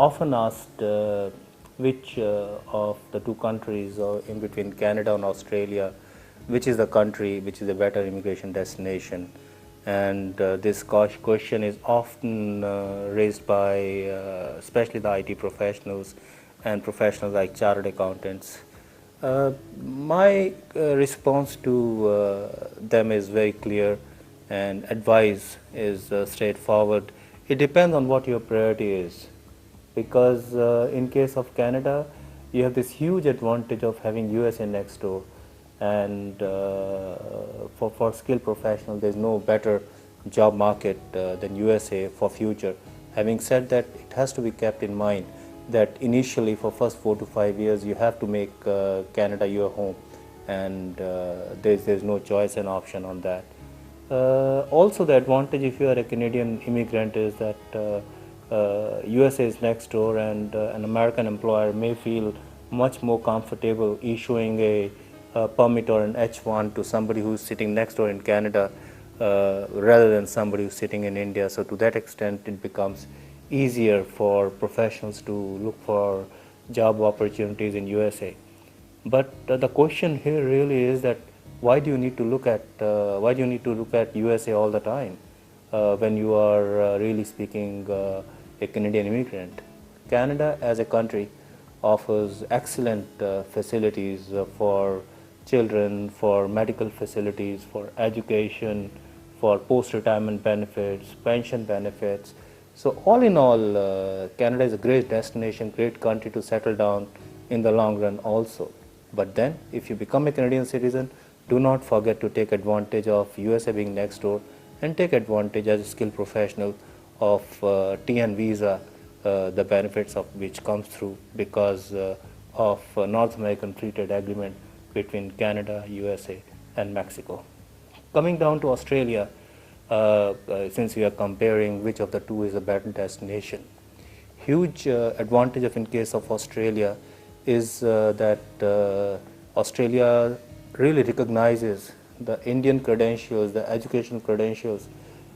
often asked which of the two countries or in between Canada and Australia, which is the country which is a better immigration destination. And this question is often raised by especially the IT professionals and professionals like chartered accountants. My response to them is very clear, and advice is straightforward. It depends on what your priority is, because in case of Canada, you have this huge advantage of having USA next door, and for skilled professionals, there's no better job market than USA for future. Having said that, it has to be kept in mind that initially for first 4 to 5 years you have to make Canada your home, and there's no choice and option on that. Also, the advantage if you are a Canadian immigrant is that USA is next door, and an American employer may feel much more comfortable issuing a permit or an H1 to somebody who's sitting next door in Canada rather than somebody who's sitting in India. So to that extent, it becomes easier for professionals to look for job opportunities in USA. But the question here really is that why do you need to look at USA all the time when you are really speaking a Canadian immigrant? Canada as a country offers excellent facilities for children, for medical facilities, for education, for post-retirement benefits, pension benefits. So all in all, Canada is a great destination, great country to settle down in the long run also. But then, if you become a Canadian citizen, do not forget to take advantage of USA being next door, and take advantage as a skilled professional of TN visa, the benefits of which comes through because of North American Free Trade Agreement between Canada, USA and Mexico. Coming down to Australia, since we are comparing which of the two is a better destination, huge advantage of in case of Australia is that Australia really recognizes the Indian credentials, the educational credentials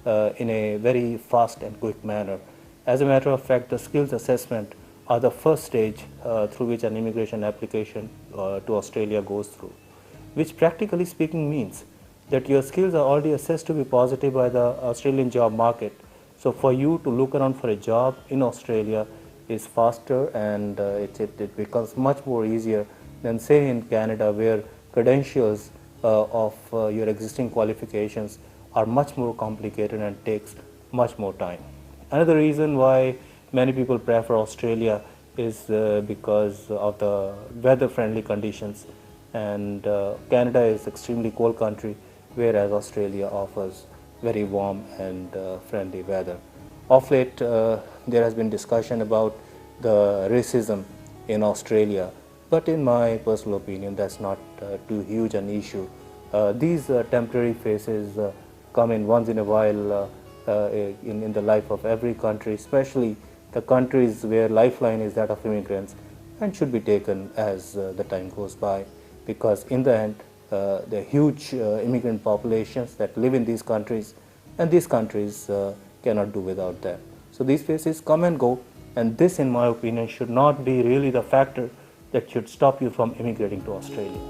in a very fast and quick manner. As a matter of fact, the skills assessment are the first stage through which an immigration application to Australia goes through, which practically speaking means that your skills are already assessed to be positive by the Australian job market. So for you to look around for a job in Australia is faster, and it becomes much more easier than say in Canada, where credentials of your existing qualifications are much more complicated and takes much more time. Another reason why many people prefer Australia is because of the weather-friendly conditions, and Canada is extremely cold country, whereas Australia offers very warm and friendly weather. Of late, there has been discussion about the racism in Australia, but in my personal opinion, that's not too huge an issue. These temporary phases come in once in a while in the life of every country, especially the countries where lifeline is that of immigrants, and should be taken as the time goes by, because in the end, there are huge immigrant populations that live in these countries, and these countries cannot do without them. So these phases come and go, and this, in my opinion, should not be really the factor that should stop you from immigrating to Australia.